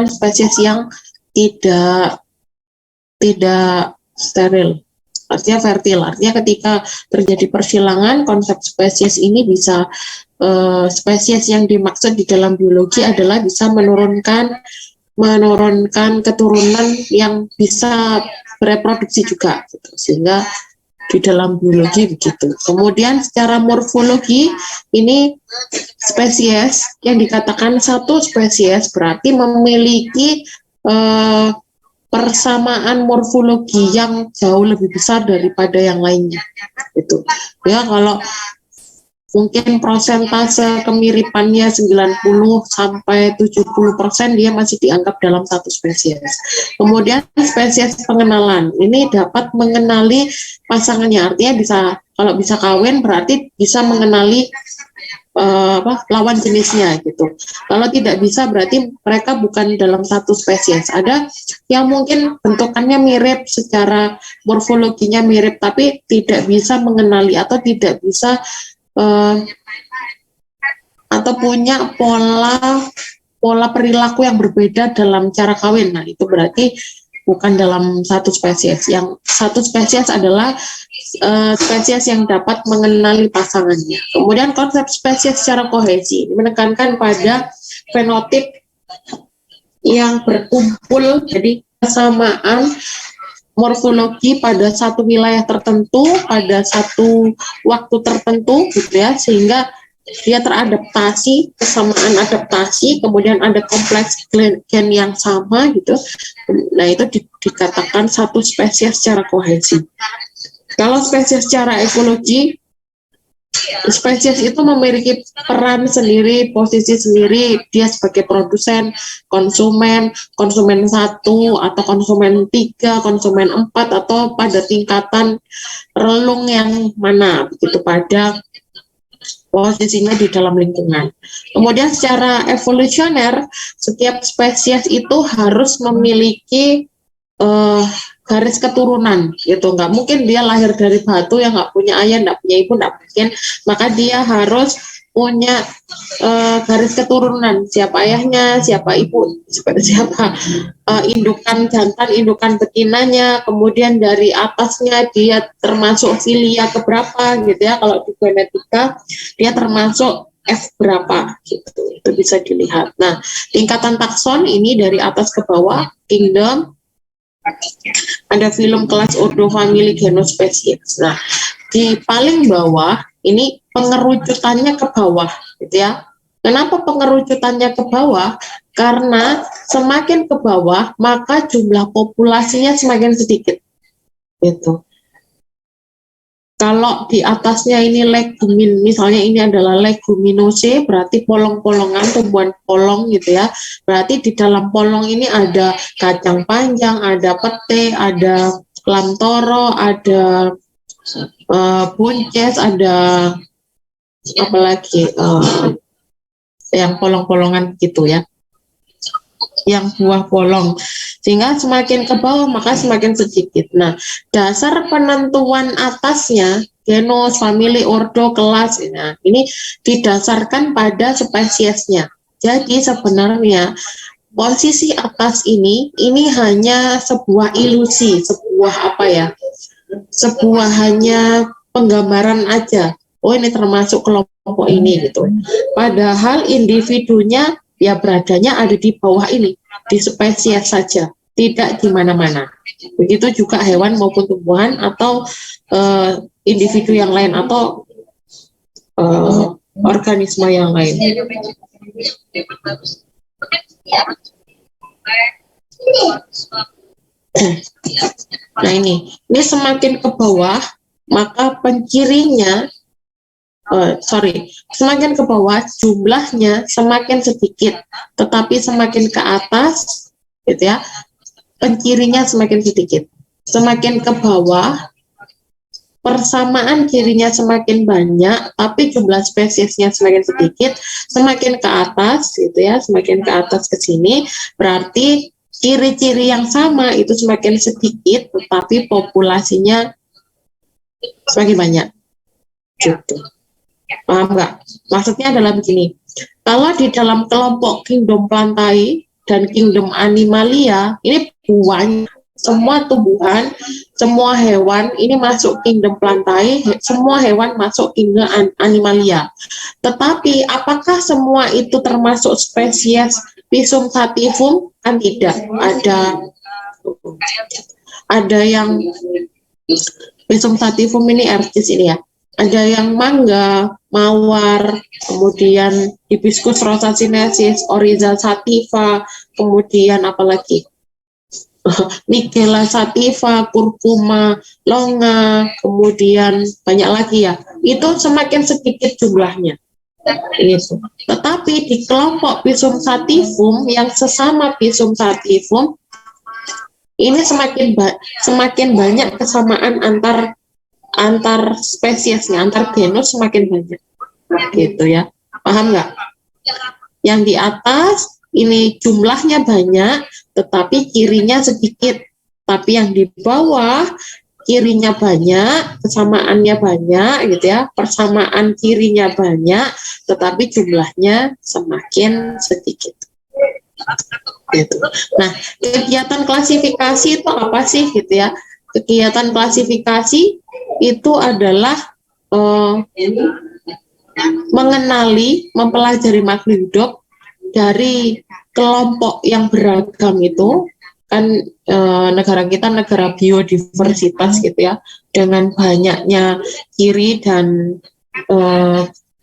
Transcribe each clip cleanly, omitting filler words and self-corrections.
spesies yang tidak steril, artinya fertil. Artinya ketika terjadi persilangan, konsep spesies ini bisa spesies yang dimaksud di dalam biologi adalah bisa menurunkan keturunan yang bisa bereproduksi juga, gitu. Sehingga di dalam biologi begitu. Kemudian secara morfologi, ini spesies yang dikatakan satu spesies berarti memiliki persamaan morfologi yang jauh lebih besar daripada yang lainnya. Gitu. Ya, kalau mungkin persentase kemiripannya 90 sampai 70% dia masih dianggap dalam satu spesies. Kemudian spesies pengenalan ini dapat mengenali pasangannya, artinya kalau bisa kawin berarti bisa mengenali lawan jenisnya gitu. Kalau tidak bisa berarti mereka bukan dalam satu spesies. Ada yang mungkin bentukannya mirip, secara morfologinya mirip, tapi tidak bisa mengenali atau tidak bisa atau punya pola perilaku yang berbeda dalam cara kawin. Nah, itu berarti bukan dalam satu spesies. Yang satu spesies adalah spesies yang dapat mengenali pasangannya. Kemudian konsep spesies secara kohesi menekankan pada fenotip yang berkumpul, jadi kesamaan morfologi pada satu wilayah tertentu, pada satu waktu tertentu, gitu ya, sehingga dia teradaptasi, kesamaan adaptasi, kemudian ada kompleks gen yang sama, gitu. Nah, itu dikatakan satu spesies secara kohesi. Kalau spesies secara ekologi, spesies itu memiliki peran sendiri, posisi sendiri, dia sebagai produsen, konsumen 1 atau konsumen 3, konsumen 4, atau pada tingkatan relung yang mana, begitu, pada posisinya di dalam lingkungan. Kemudian secara evolusioner, setiap spesies itu harus memiliki garis keturunan, gitu. Nggak mungkin dia lahir dari batu yang nggak punya ayah, nggak punya ibu, nggak mungkin. Maka dia harus punya garis keturunan, siapa ayahnya, siapa ibu, siapa indukan jantan, indukan betinanya, kemudian dari atasnya dia termasuk filia keberapa, gitu ya. Kalau di genetika dia termasuk F berapa, gitu. Itu bisa dilihat. Nah, tingkatan takson ini dari atas ke bawah, kingdom, ada film, kelas, ordo, famili, genus, spesies. Nah, di paling bawah ini pengerucutannya ke bawah, gitu ya. Kenapa pengerucutannya ke bawah? Karena semakin ke bawah maka jumlah populasinya semakin sedikit, gitu. Kalau di atasnya ini legumin, misalnya ini adalah leguminosae, berarti polong-polongan, tumbuhan polong, gitu ya. Berarti di dalam polong ini ada kacang panjang, ada pete, ada lamtoro, ada bunces, ada apalagi yang polong-polongan gitu ya, yang buah polong. Sehingga semakin ke bawah maka semakin sedikit. Nah, dasar penentuan atasnya, genus, famili, ordo, kelas, nah, ini didasarkan pada spesiesnya. Jadi sebenarnya posisi atas ini hanya sebuah ilusi, sebuah hanya penggambaran aja. Oh, ini termasuk kelompok ini, gitu. Padahal individunya ya beradanya ada di bawah ini, di spesies saja, tidak di mana-mana. Begitu juga hewan maupun tumbuhan atau individu yang lain atau organisme yang lain. Nah, ini semakin ke bawah maka pencirinya semakin ke bawah jumlahnya semakin sedikit, tetapi semakin ke atas, gitu ya, pencirinya semakin sedikit. Semakin ke bawah persamaan cirinya semakin banyak, tapi jumlah spesiesnya semakin sedikit. Semakin ke atas, gitu ya, semakin ke atas ke sini, berarti ciri-ciri yang sama itu semakin sedikit, tetapi populasinya semakin banyak. Gitu. Paham nggak? Maksudnya adalah begini, kalau di dalam kelompok kingdom plantae, dan kingdom Animalia ini banyak. Semua tumbuhan, semua hewan ini masuk kingdom Plantae, semua hewan masuk kingdom Animalia. Tetapi apakah semua itu termasuk spesies Pisum sativum? Kan tidak. Ada yang Pisum sativum ini artis ini ya. Ada yang mangga, mawar, kemudian Hibiscus rosa sinensis, Oryza sativa, kemudian apalagi Nigella sativa, kurkuma, longa, kemudian banyak lagi ya. Itu semakin sedikit jumlahnya. Itu. Tetapi di kelompok Pisum sativum yang sesama Pisum sativum ini semakin banyak kesamaan antar spesiesnya, antar genus semakin banyak. Gitu ya. Paham nggak? Yang di atas ini jumlahnya banyak, tetapi cirinya sedikit. Tapi yang di bawah cirinya banyak, kesamaannya banyak, gitu ya. Persamaan cirinya banyak, tetapi jumlahnya semakin sedikit. Gitu. Nah, kegiatan klasifikasi itu apa sih, gitu ya? Kegiatan klasifikasi itu adalah mengenali, mempelajari makhluk hidup dari kelompok yang beragam itu. Kan negara kita negara biodiversitas gitu ya, dengan banyaknya ciri dan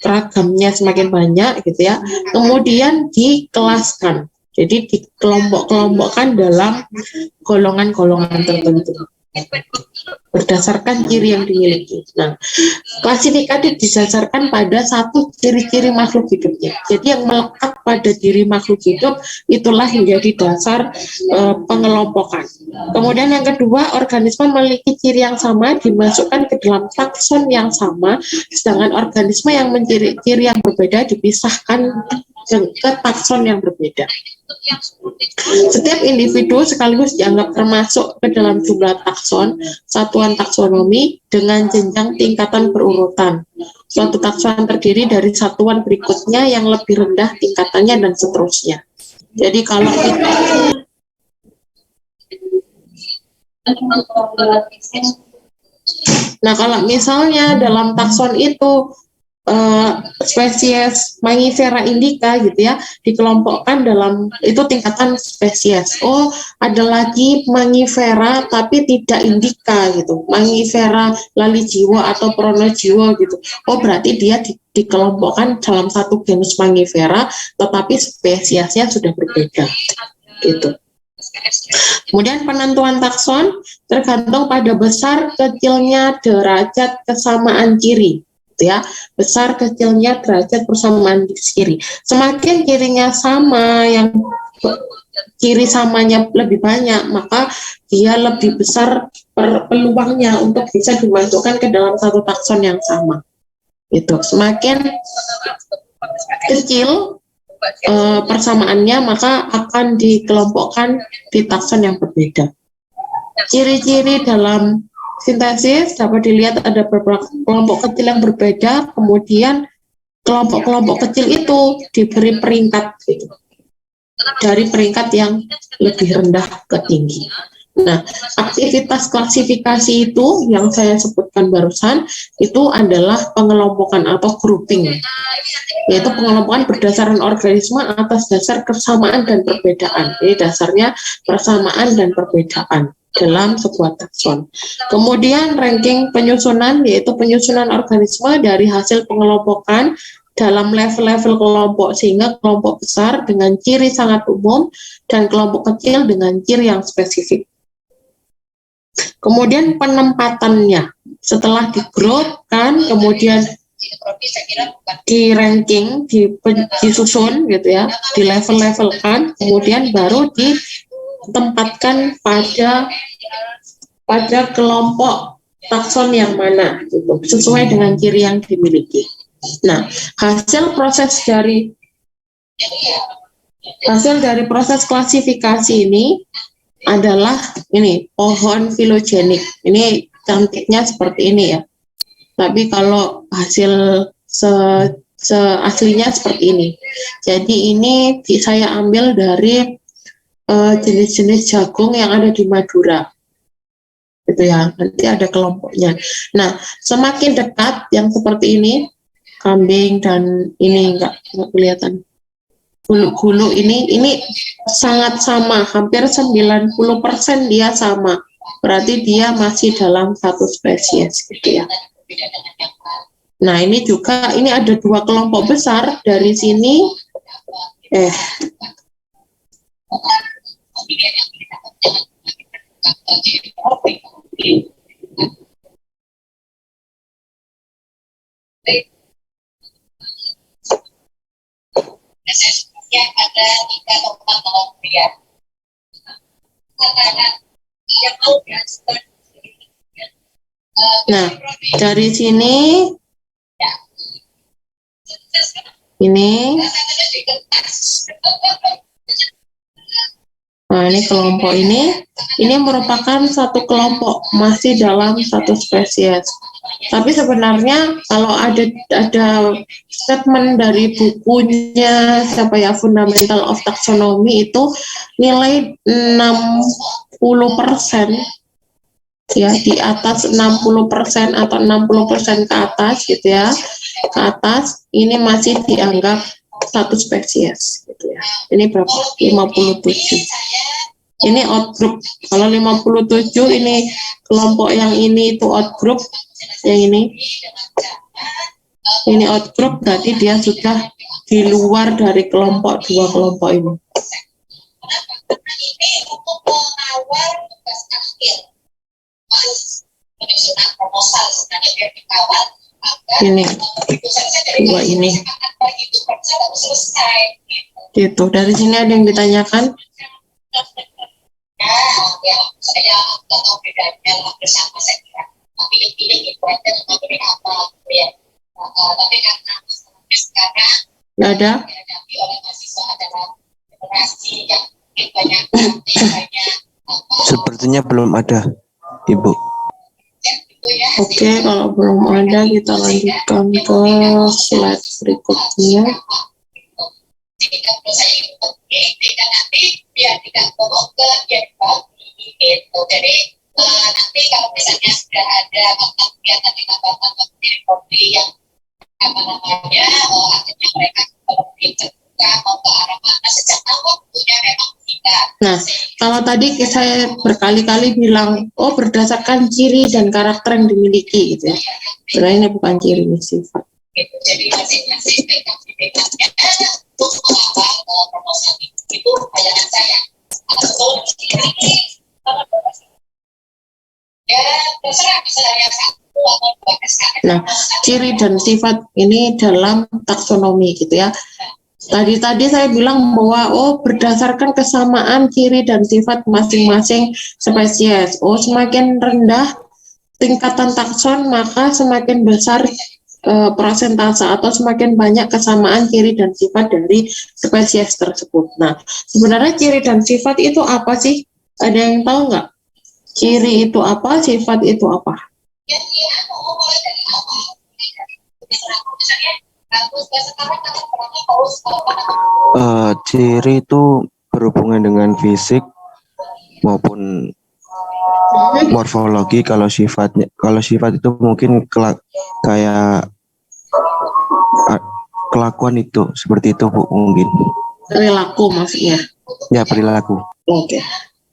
ragamnya semakin banyak gitu ya, kemudian dikelaskan, jadi dikelompok-kelompokkan dalam golongan-golongan tertentu berdasarkan ciri yang dimiliki. Nah, klasifikasi didasarkan pada satu ciri-ciri makhluk hidupnya. Jadi yang melekat pada diri makhluk hidup itulah menjadi dasar pengelompokan. Kemudian yang kedua, organisme memiliki ciri yang sama dimasukkan ke dalam takson yang sama, sedangkan organisme yang memiliki ciri yang berbeda dipisahkan ke takson yang berbeda. Setiap individu sekaligus dianggap termasuk ke dalam jumlah takson, satuan taksonomi dengan jenjang tingkatan berurutan. Suatu takson terdiri dari satuan berikutnya yang lebih rendah tingkatannya dan seterusnya. Jadi kalau kita kalau misalnya dalam takson itu spesies Mangifera indica gitu ya, dikelompokkan dalam itu tingkatan spesies. Oh, ada lagi Mangifera tapi tidak indica gitu, Mangifera lalijiwa atau pronojiwa gitu. Oh, berarti dia dikelompokkan dalam satu genus Mangifera tetapi spesiesnya sudah berbeda gitu. Kemudian penentuan takson tergantung pada besar kecilnya derajat kesamaan ciri. Ya, besar kecilnya derajat persamaan ciri. Semakin cirinya sama, yang ciri samanya lebih banyak, maka dia lebih besar peluangnya untuk bisa dimasukkan ke dalam satu takson yang sama. Itu semakin kecil persamaannya, maka akan dikelompokkan di takson yang berbeda. Ciri-ciri dalam sintesis dapat dilihat ada beberapa kelompok kecil yang berbeda, kemudian kelompok-kelompok kecil itu diberi peringkat gitu, dari peringkat yang lebih rendah ke tinggi. Nah, aktivitas klasifikasi itu yang saya sebutkan barusan itu adalah pengelompokan atau grouping, yaitu pengelompokan berdasarkan organisme atas dasar kesamaan dan perbedaan. Jadi dasarnya persamaan dan perbedaan dalam sebuah takson. Kemudian ranking penyusunan, yaitu penyusunan organisme dari hasil pengelompokan dalam level-level kelompok, sehingga kelompok besar dengan ciri sangat umum dan kelompok kecil dengan ciri yang spesifik. Kemudian penempatannya, setelah digrupkan, kemudian di ranking, disusun gitu ya, di level-levelkan, kemudian baru ditempatkan pada kelompok takson yang mana gitu, sesuai dengan ciri yang dimiliki. Nah, hasil dari proses klasifikasi ini adalah ini pohon filogenik. Ini cantiknya seperti ini ya. Tapi kalau hasil aslinya seperti ini. Jadi ini saya ambil dari jenis-jenis jagung yang ada di Madura. Itu ya, nanti ada kelompoknya. Nah, semakin dekat yang seperti ini, kambing dan ini enggak kelihatan. Gulu-gulu ini sangat sama, hampir 90% dia sama. Berarti dia masih dalam satu spesies gitu ya. Nah, ini juga ini ada dua kelompok besar dari sini. Ada 3 atau 4 kelompok. Nah, dari sini ini, nah ini kelompok ini merupakan satu kelompok, masih dalam satu spesies. Tapi sebenarnya kalau ada statement dari bukunya siapa ya, Fundamental of Taxonomy, itu nilai 60% ya, di atas 60% atau 60% ke atas gitu ya, ke atas ini masih dianggap satu spesies gitu ya. Ini berapa? 57. Ini outgroup. Kalau 57 ini kelompok yang ini itu outgroup, yang ini outgroup, berarti dia sudah di luar dari kelompok dua kelompok ini. Ini untuk menawar tugas akhir, penyusunan proposal sebenarnya biar dikawal agar ini dua ini. Gitu. Dari sini ada yang ditanyakan? Ya, saya nggak tahu bedanya bersama saya kira. Tapi pilih itu aja materi apa gitu ya. Tapi karena sekarang Nggak ada. dihadapi oleh mahasiswa adalah generasi yang banyak. Sepertinya belum ada, Ibu. Oke, kalau belum ada kita lanjutkan ke slide berikutnya. Jika saya itu tidak nanti biar tidak bohong biar dibagi gitu. Jadi nanti kalau misalnya sudah ada kegiatan di kabupaten Kopi yang apa namanya akhirnya mereka lebih terbuka mau ke arah mana sejak awal waktunya memang tidak. Nah, kalau tadi saya berkali-kali bilang, oh berdasarkan ciri dan karakter yang dimiliki gitu ya. Sebenarnya ini bukan ciri, ini sifat. Gitu. Jadi masing-masing beda-bedanya untuk mengawal proposal itu bayangan saya. Atau ini ya terserah bisa yang satu atau dua SKS. Nah, ciri dan sifat ini dalam taksonomi gitu ya. Tadi saya bilang bahwa berdasarkan kesamaan ciri dan sifat masing-masing spesies. Semakin rendah tingkatan takson maka semakin besar persentase atau semakin banyak kesamaan ciri dan sifat dari spesies tersebut. Nah, sebenarnya ciri dan sifat itu apa sih? Ada yang tahu nggak? Ciri itu apa? Sifat itu apa? Ciri itu berhubungan dengan fisik maupun morfologi. Kalau sifat itu mungkin kayak kelakuan itu seperti itu, Bu, mungkin. Perilaku maksudnya. Ya, perilaku. Oke.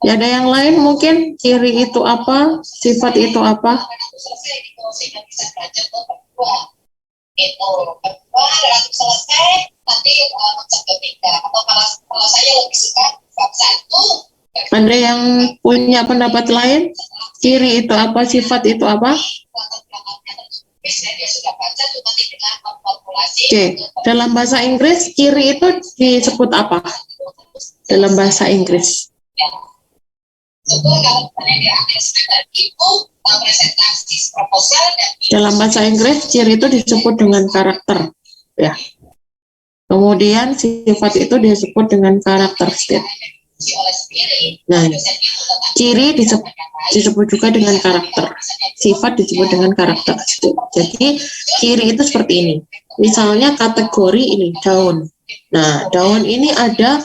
Ya, ada yang lain mungkin ciri itu apa, sifat itu apa? Itu kedua selesai nanti macam ketiga atau kalau saya lebih suka bab 1. Ada yang punya pendapat lain? Ciri itu apa, sifat itu apa? Oke, dalam bahasa Inggris ciri itu disebut apa? Dalam bahasa Inggris. Dalam bahasa Inggris ciri itu disebut dengan karakter, ya. Kemudian sifat itu disebut dengan karakter state. Nah, ciri disebut juga dengan karakter, sifat disebut dengan karakter state. Jadi ciri itu seperti ini. Misalnya kategori ini daun. Nah, daun ini ada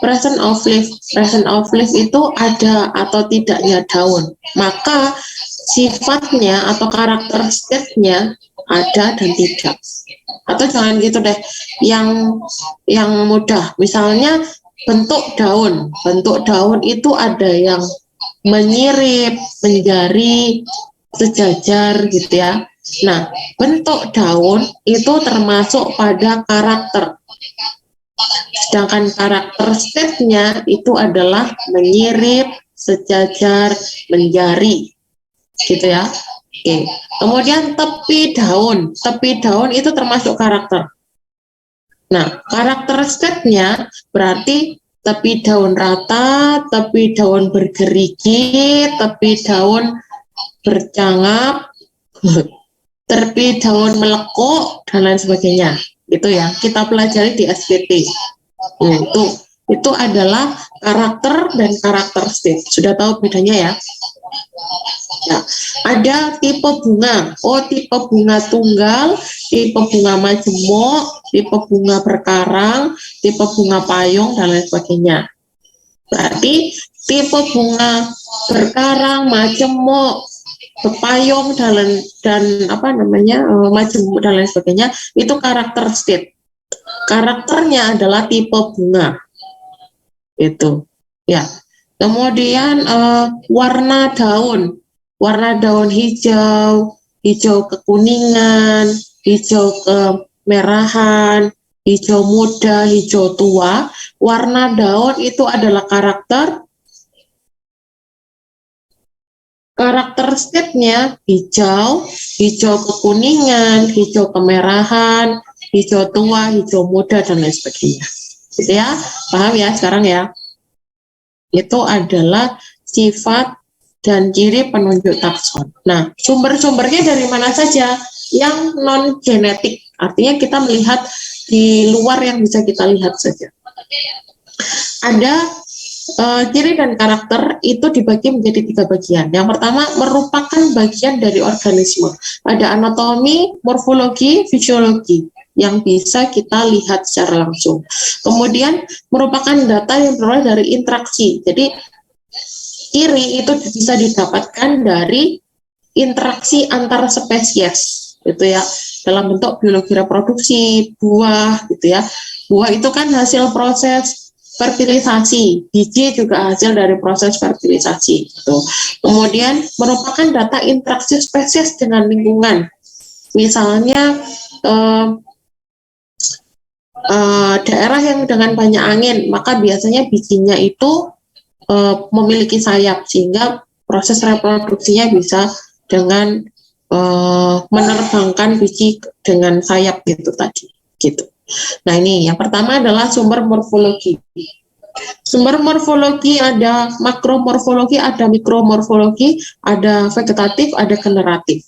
present of leaf. Present of leaf itu ada atau tidaknya daun. Maka sifatnya atau karakter state-nya ada dan tidak. Atau jangan gitu deh, yang mudah. Misalnya bentuk daun. Bentuk daun itu ada yang menyirip, menjari, sejajar gitu ya. Nah, bentuk daun itu termasuk pada karakter. Sedangkan karakter state-nya itu adalah menyirip, sejajar, menjari. Gitu ya. Oke. Kemudian tepi daun. Tepi daun itu termasuk karakter. Nah, karakter state-nya berarti tepi daun rata, tepi daun bergerigi, tepi daun bercangap, tepi daun melekuk, dan lain sebagainya. Itu ya, kita pelajari di SPT. Itu adalah karakter dan karakter state. Sudah tahu bedanya ya? Nah, ada tipe bunga. Oh, tipe bunga tunggal, tipe bunga majemuk, tipe bunga berkarang, tipe bunga payung, dan lain sebagainya. Berarti tipe bunga berkarang, majemuk, payung, dan majemuk dan lain sebagainya itu karakter state. Karakternya adalah tipe bunga. Itu. Ya. Kemudian warna daun. Warna daun hijau, hijau kekuningan, hijau kemerahan, hijau muda, hijau tua. Warna daun itu adalah karakter state-nya hijau, hijau kekuningan, hijau kemerahan, hijau tua, hijau muda, dan lain sebagainya. Gitu ya, paham ya sekarang ya? Itu adalah sifat dan ciri penunjuk takson. Nah, sumber-sumbernya dari mana saja? Yang non-genetik, artinya kita melihat di luar yang bisa kita lihat saja. Ada ciri dan karakter itu dibagi menjadi 3 bagian. Yang pertama merupakan bagian dari organisme. Ada anatomi, morfologi, fisiologi yang bisa kita lihat secara langsung. Kemudian merupakan data yang berasal dari interaksi. Jadi ciri itu bisa didapatkan dari interaksi antar spesies, gitu ya, dalam bentuk biologi reproduksi, buah, gitu ya. Buah itu kan hasil proses fertilisasi, biji juga hasil dari proses fertilisasi. Gitu. Kemudian merupakan data interaksi spesies dengan lingkungan. Misalnya daerah yang dengan banyak angin, maka biasanya bijinya itu memiliki sayap sehingga proses reproduksinya bisa dengan menerbangkan biji dengan sayap gitu tadi gitu. Nah, ini yang pertama adalah sumber morfologi. Sumber morfologi ada makromorfologi, ada mikromorfologi, ada vegetatif, ada generatif.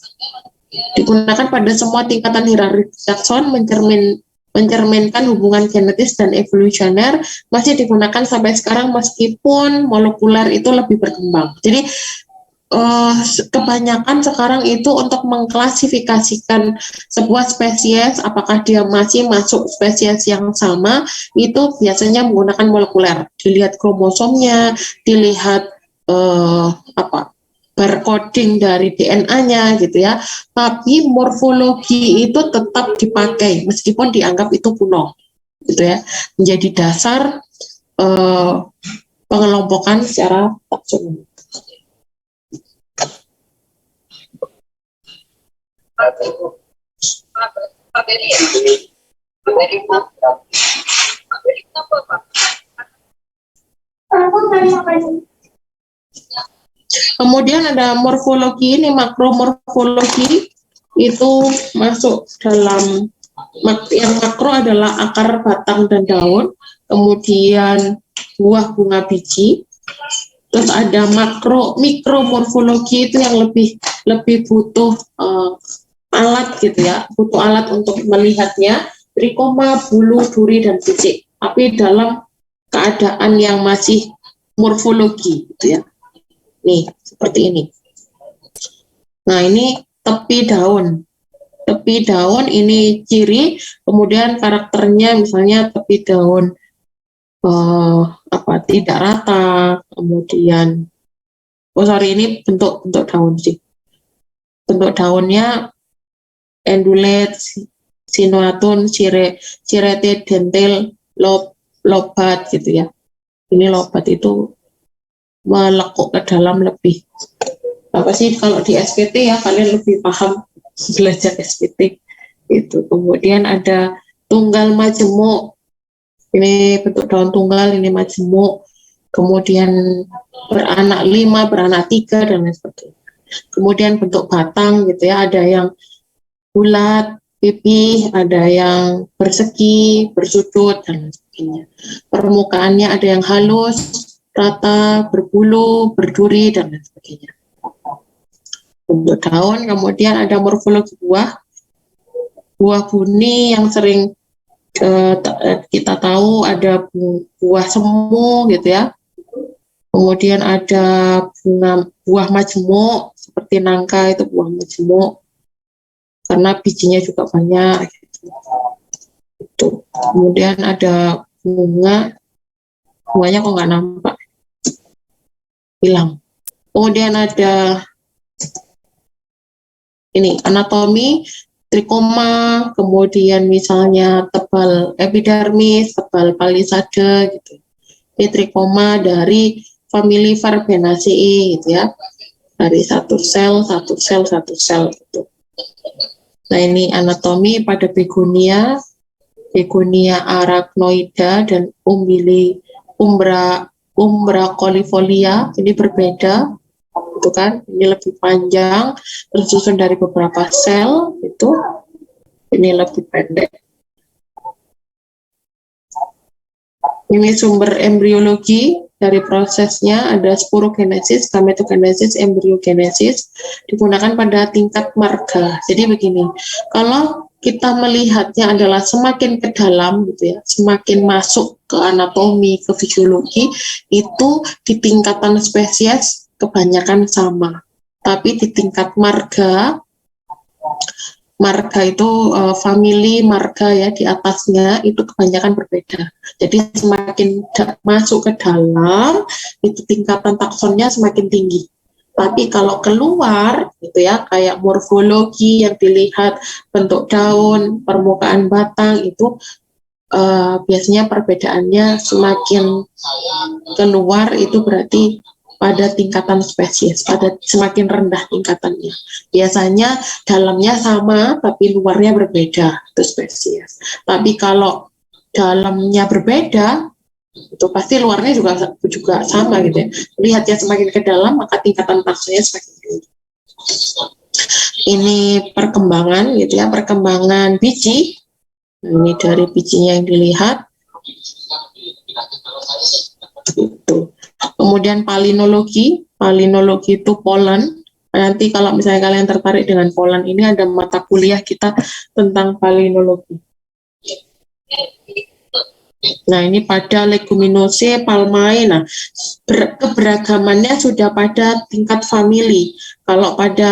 Digunakan pada semua tingkatan hierarki takson, mencerminkan hubungan genetis dan evolusioner, masih digunakan sampai sekarang meskipun molekuler itu lebih berkembang. Jadi kebanyakan sekarang itu untuk mengklasifikasikan sebuah spesies, apakah dia masih masuk spesies yang sama, itu biasanya menggunakan molekuler. Dilihat kromosomnya, dilihat barcoding dari DNA-nya gitu ya. Tapi morfologi itu tetap dipakai meskipun dianggap itu kuno, gitu ya. Menjadi dasar pengelompokan secara taksonomi. Kemudian ada morfologi, ini makromorfologi, itu masuk dalam yang makro adalah akar, batang, dan daun, kemudian buah, bunga, biji. Terus ada mikromorfologi itu yang lebih butuh alat gitu ya, butuh alat untuk melihatnya, trikoma, bulu, duri, dan fisik. Tapi dalam keadaan yang masih morfologi gitu ya. Nih, seperti ini. Nah, ini tepi daun. Tepi daun ini ciri, kemudian karakternya misalnya tepi daun tidak rata, kemudian ini bentuk daun sih. Bentuk daunnya endulate, sinuatun, cirete, dentil, lobat gitu ya. Ini lobat itu melekuk ke dalam lebih. Apa sih kalau di SPT ya, kalian lebih paham belajar SPT itu. Kemudian ada tunggal majemuk. Ini bentuk daun tunggal, ini majemuk. Kemudian beranak 5, beranak 3 dan lain sebagainya. Kemudian bentuk batang gitu ya, ada yang bulat, pipih, ada yang persegi, bersudut dan lain sebagainya. Permukaannya ada yang halus, rata, berbulu, berduri dan lain sebagainya. Bentuk daun, kemudian ada morfologi buah buni yang sering kita tahu ada buah semu gitu ya. Kemudian ada buah majemuk seperti nangka, itu buah majemuk karena bijinya juga banyak gitu. Kemudian ada bunganya kok nggak nampak, hilang. Kemudian ada ini anatomi trikoma, kemudian misalnya tebal epidermis, tebal palisade gitu. Ini trikoma dari famili Fabaceae gitu ya. Dari satu sel gitu. Nah, ini anatomi pada begonia arachnoida dan umbracolifolia, ini berbeda. Itu kan, ini lebih panjang, tersusun dari beberapa sel, itu ini lebih pendek. Ini sumber embriologi dari prosesnya, ada sporogenesis, gametogenesis, embryogenesis, digunakan pada tingkat marga. Jadi begini, kalau kita melihatnya adalah semakin ke dalam gitu ya, semakin masuk ke anatomi, ke fisiologi, itu di tingkatan spesies kebanyakan sama. Tapi di tingkat marga itu famili marga ya, di atasnya itu kebanyakan berbeda. Jadi semakin masuk ke dalam, itu tingkatan taksonnya semakin tinggi. Tapi kalau keluar gitu ya, kayak morfologi yang dilihat, bentuk daun, permukaan batang, itu biasanya perbedaannya semakin keluar, itu berarti pada tingkatan spesies, pada semakin rendah tingkatannya. Biasanya dalamnya sama, tapi luarnya berbeda, itu spesies. Tapi kalau dalamnya berbeda, itu pasti luarnya juga sama gitu ya. Lihatnya semakin ke dalam, maka tingkatan taksonnya semakin tinggi. Ini perkembangan gitu ya, perkembangan biji. Nah, ini dari bijinya yang dilihat. Gitu. Kemudian palinologi itu polen. Nanti kalau misalnya kalian tertarik dengan polen ini, ada mata kuliah kita tentang palinologi. Nah, ini pada Leguminosae, Palmae. Nah, keberagamannya sudah pada tingkat famili. Kalau pada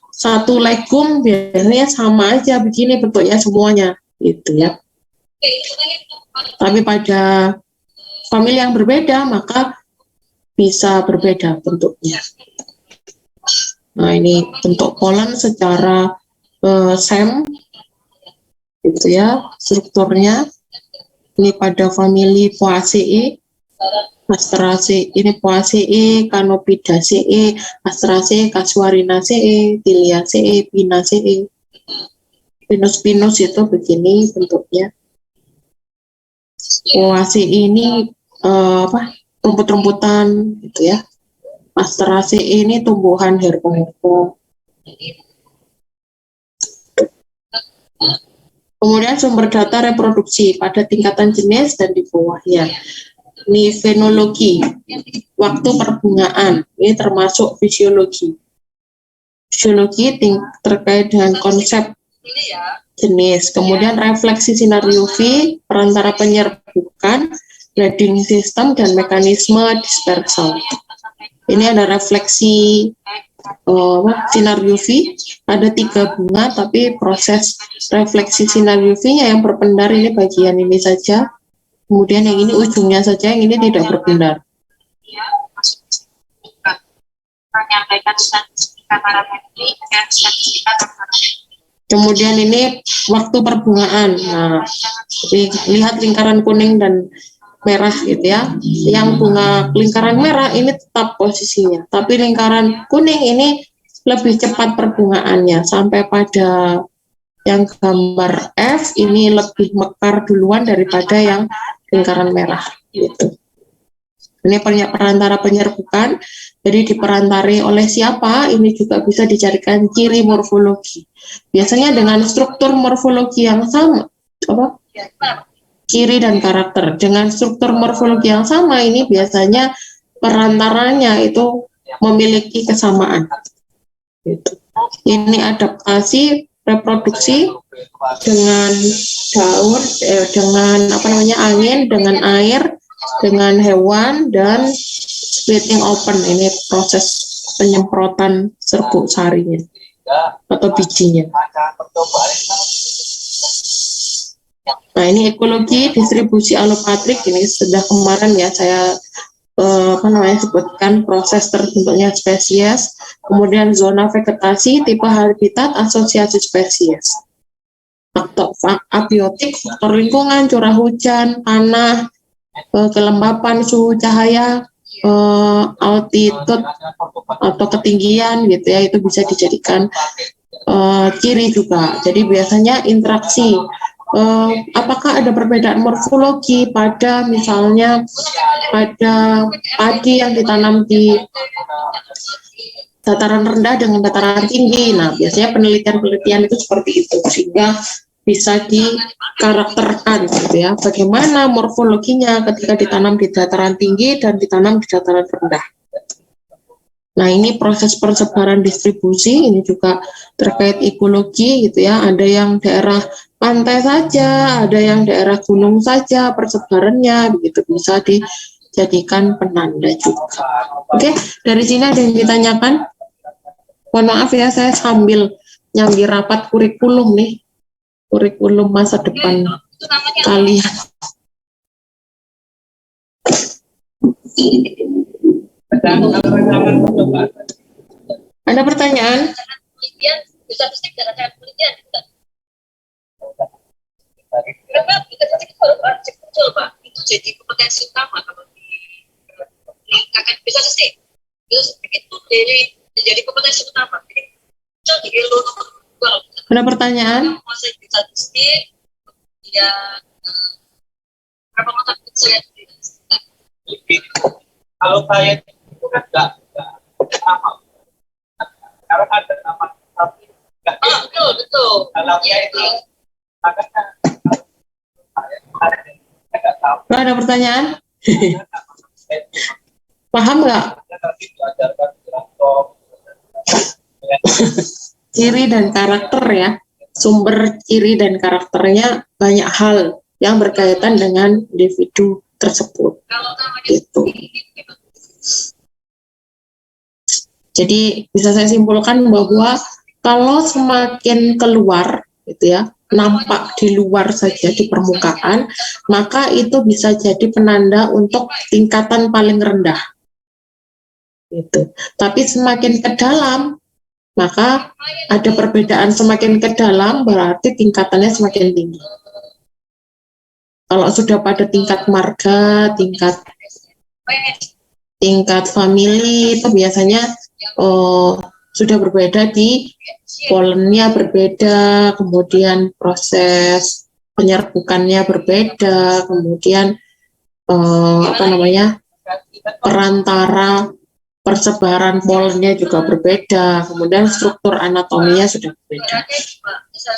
satu legum biasanya sama aja begini bentuknya semuanya, gitu ya. Tapi pada famili yang berbeda, maka bisa berbeda bentuknya. Nah, ini bentuk polen secara sem, gitu ya, strukturnya. Ini pada famili Poaceae, Asteraceae, ini Poaceae, Canopidaceae, Asteraceae, Casuarinaceae, Tiliaceae, Pinaceae. Pinus itu begini bentuknya. Poaceae ini rumput-rumputan gitu ya. Asteraceae ini tumbuhan herba-herba. Kemudian sumber data reproduksi pada tingkatan jenis dan di bawahnya. Ini fenologi, waktu perbungaan, ini termasuk fisiologi. Fisiologi terkait dengan konsep jenis. Kemudian refleksi sinar UV, perantara penyerbukan, grading system, dan mekanisme dispersal. Ini ada refleksi sinar UV, ada 3 bunga, tapi proses refleksi sinar UV-nya yang berpendar ini bagian ini saja. Kemudian yang ini ujungnya saja, yang ini tidak berpendar. dia masuk bukan menyampaikan statistika parametrik dan statistika parametrik. Kemudian ini waktu perbungaan. Nah, lihat lingkaran kuning dan merah gitu ya. Yang bunga lingkaran merah ini tetap posisinya, tapi lingkaran kuning ini lebih cepat perbungaannya sampai pada yang gambar F ini lebih mekar duluan daripada yang lingkaran merah gitu. Ini perantara penyerbukan, jadi diperantari oleh siapa? Ini juga bisa dicarikan ciri morfologi. Biasanya dengan struktur morfologi yang sama, ciri dan karakter. Dengan struktur morfologi yang sama ini biasanya perantaranya itu memiliki kesamaan. Gitu. Ini adaptasi reproduksi dengan daun, dengan angin, dengan air, dengan hewan, dan splitting open, ini proses penyemprotan serbuk sarinya atau bijinya. Nah, ini ekologi distribusi alopatrik, ini sudah kemarin ya saya sebutkan proses terbentuknya spesies, kemudian zona vegetasi, tipe habitat, asosiasi spesies. Faktor abiotik, faktor lingkungan, curah hujan, tanah, kelembapan, suhu cahaya, altitude atau ketinggian gitu ya, itu bisa dijadikan ciri juga. Jadi biasanya interaksi, apakah ada perbedaan morfologi pada misalnya pada padi yang ditanam di dataran rendah dengan dataran tinggi. Nah, biasanya penelitian-penelitian itu seperti itu, sehingga bisa dikarakterkan gitu ya, bagaimana morfologinya ketika ditanam di dataran tinggi dan ditanam di dataran rendah. Nah, ini proses persebaran distribusi, ini juga terkait ekologi gitu ya, ada yang daerah pantai saja, ada yang daerah gunung saja persebarannya, begitu bisa dijadikan penanda juga. Oke, dari sini ada yang ditanyakan? Mohon maaf ya, saya sambil nyambi rapat kurikulum nih, kurikulum masa depan kalian. Ada pertanyaan? Kenapa statistik baru muncul, Pak? Itu jadi kompetensi utama kalau di kakak bisa sih. Itu jadi kompetensi utama. Muncul di elo nomor 2. Ada pertanyaan? Masa statistik, dia berapa mata saya kalau saya itu kan nggak sama. Karena ada nama tapi nggak. Betul. Kalau saya itu makanya Ada pertanyaan? Paham nggak? Ciri dan karakter ya. Sumber ciri dan karakternya banyak hal yang berkaitan dengan individu tersebut. Gitu. Jadi bisa saya simpulkan bahwa kalau semakin keluar gitu ya, nampak di luar saja di permukaan, maka itu bisa jadi penanda untuk tingkatan paling rendah. Gitu. Tapi semakin ke dalam, maka ada perbedaan, semakin ke dalam berarti tingkatannya semakin tinggi. Kalau sudah pada tingkat marga, tingkat family itu biasanya sudah berbeda, di polennya berbeda, kemudian proses penyerbukannya berbeda, kemudian perantara persebaran polennya juga berbeda, kemudian struktur anatominya sudah berbeda.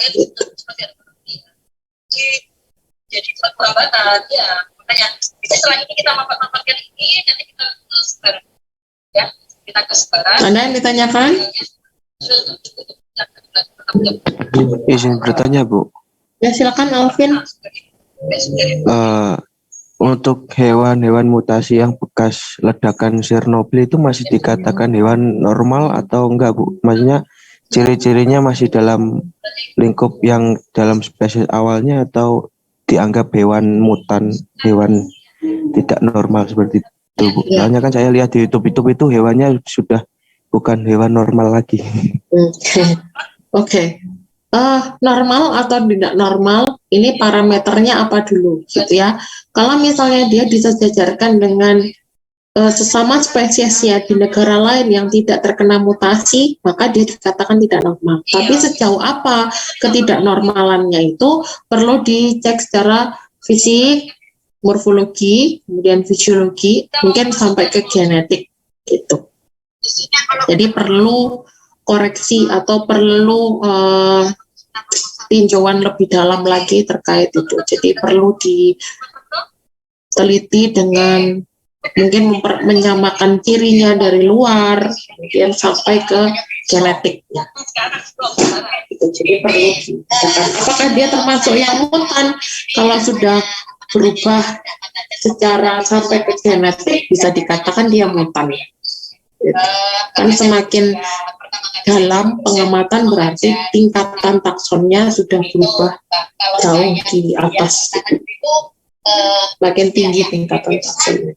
Gitu. Jadi perlambatan ya, makanya setelah ini kita manfaatkan ini, nanti kita sebarang ya, kita ke sebarang. Ada yang ditanyakan? Izin bertanya, Bu. Ya, silakan Alvin. Untuk hewan-hewan mutasi yang bekas ledakan Chernobyl itu masih dikatakan hewan normal atau enggak, Bu? Maksudnya ciri-cirinya masih dalam lingkup yang dalam spesies awalnya atau dianggap hewan mutan, hewan tidak normal seperti itu, Bu. Ya. Soalnya kan saya lihat di YouTube itu hewannya sudah bukan hewan normal lagi. Oke. Normal atau tidak normal, ini parameternya apa dulu, gitu ya. Kalau misalnya dia disejajarkan dengan sesama spesiesnya di negara lain yang tidak terkena mutasi, maka dia dikatakan tidak normal. Tapi sejauh apa ketidaknormalannya itu perlu dicek secara fisik, morfologi, kemudian fisiologi, mungkin sampai ke genetik, gitu. Jadi perlu koreksi atau perlu tinjauan lebih dalam lagi terkait itu. Jadi perlu diteliti dengan mungkin menyamakan cirinya dari luar, kemudian sampai ke genetiknya. Jadi perlu dikatakan apakah dia termasuk yang mutan. Kalau sudah berubah secara sampai ke genetik, bisa dikatakan dia mutan. Kan semakin dalam pengamatan berarti tingkatan taksonnya sudah berubah jauh di atas. Makin tinggi tingkatan taksonnya.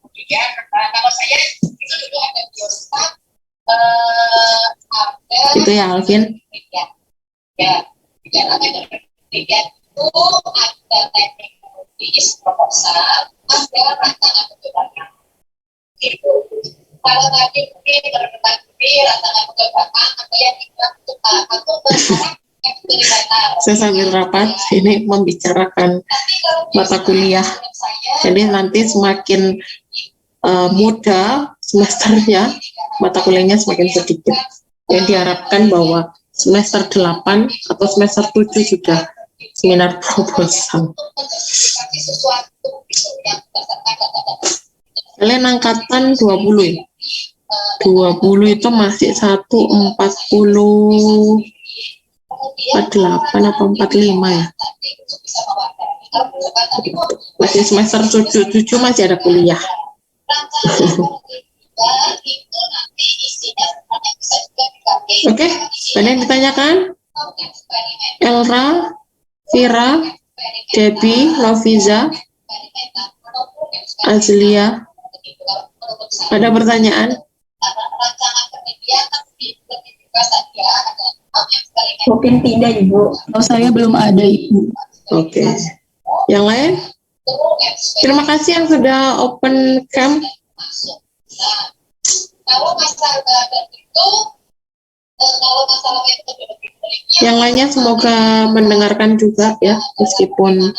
Itu ya, Alvin. Kalau tadi mungkin berdebat rancangan kebataan atau yang saya sambil rapat ini membicarakan mata kuliah. Jadi nanti semakin muda semesternya, mata kuliahnya semakin sedikit. Yang diharapkan bahwa semester 8 atau semester 7 sudah seminar proposal. Kalian angkatan 20 ya? 20 itu masih 140 48 atau 45 ya. Masih semester 7 masih ada kuliah. Oke, ada yang ditanyakan? Elra, Vira, Debbie, Loviza, Azlia, ada pertanyaan? Mungkin tidak, Ibu. Kalau saya belum ada, Ibu. Oke. Yang lain? Terima kasih yang sudah open cam. Yang lainnya semoga mendengarkan juga ya, meskipun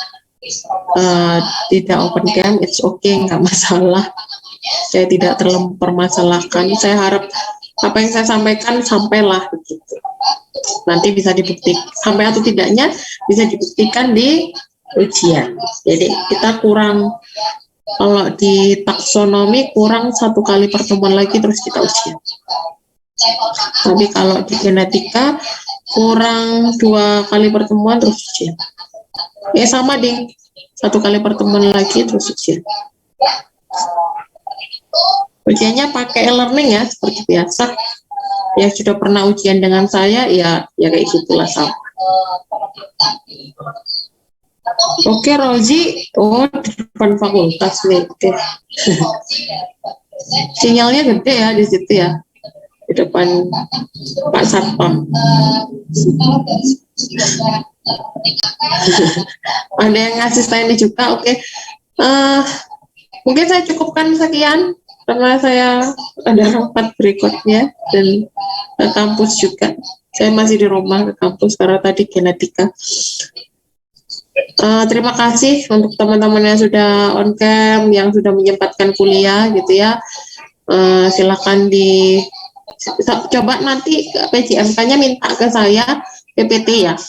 tidak open cam, it's okay, nggak masalah. Saya tidak terlalu mempermasalahkan. Saya harap apa yang saya sampaikan sampailah begitu. Nanti bisa dibuktikan, sampai atau tidaknya bisa dibuktikan di ujian. Jadi kita kurang, kalau di taksonomi kurang 1 kali pertemuan lagi terus kita ujian. Tapi kalau di genetika kurang 2 kali pertemuan terus ujian. Ya sama ding, 1 kali pertemuan lagi terus ujian. Ujiannya pakai e-learning ya, seperti biasa. Yang sudah pernah ujian dengan saya, ya kayak gitulah sama. Oke, Rozi, di depan fakultas nih. Oke. Sinyalnya gede ya di situ ya, di depan Pak Satpam. Ada yang asisten juga, oke. Mungkin saya cukupkan sekian karena saya ada rapat berikutnya dan ke kampus juga. Saya masih di rumah, ke kampus karena tadi genetika. Terima kasih untuk teman-teman yang sudah on cam, yang sudah menyempatkan kuliah gitu ya. Silakan coba nanti PJMK-nya minta ke saya PPT ya,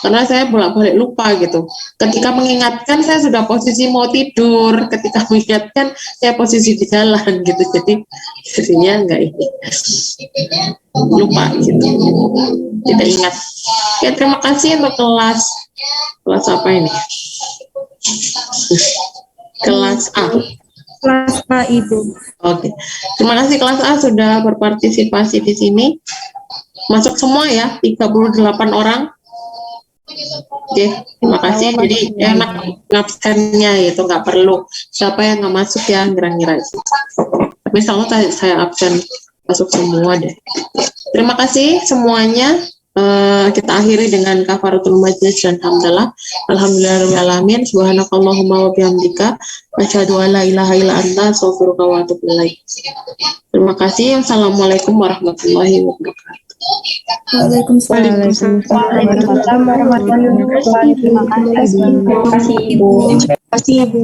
karena saya bolak-balik lupa gitu. Ketika mengingatkan saya sudah posisi mau tidur, ketika mengingatkan saya posisi di jalan gitu, jadi jadinya enggak ini lupa gitu, tidak ingat. Oke, terima kasih untuk kelas apa ini? Kelas A. Kelas A, Ibu. Oke, terima kasih kelas A sudah berpartisipasi di sini. Masuk semua ya, 38 orang. Oke, terima kasih. Jadi enak ngabsennya itu nggak perlu siapa yang nggak masuk ya ngira-ngira. Tapi selalu saya absen masuk semua deh. Terima kasih semuanya. Kita akhiri dengan kafaratul majlis dan hamdalah. Alhamdulillahirabbil alamin. Subhanakallahumma wa bihamdika asyhadu an la ilaha illa anta astaghfiruka wa atubu ilaik. Terima kasih. Wassalamualaikum warahmatullahi wabarakatuh. Waalaikumsalam warahmatullahi wabarakatuh. Terima kasih, Ibu. Terima kasih, Ibu.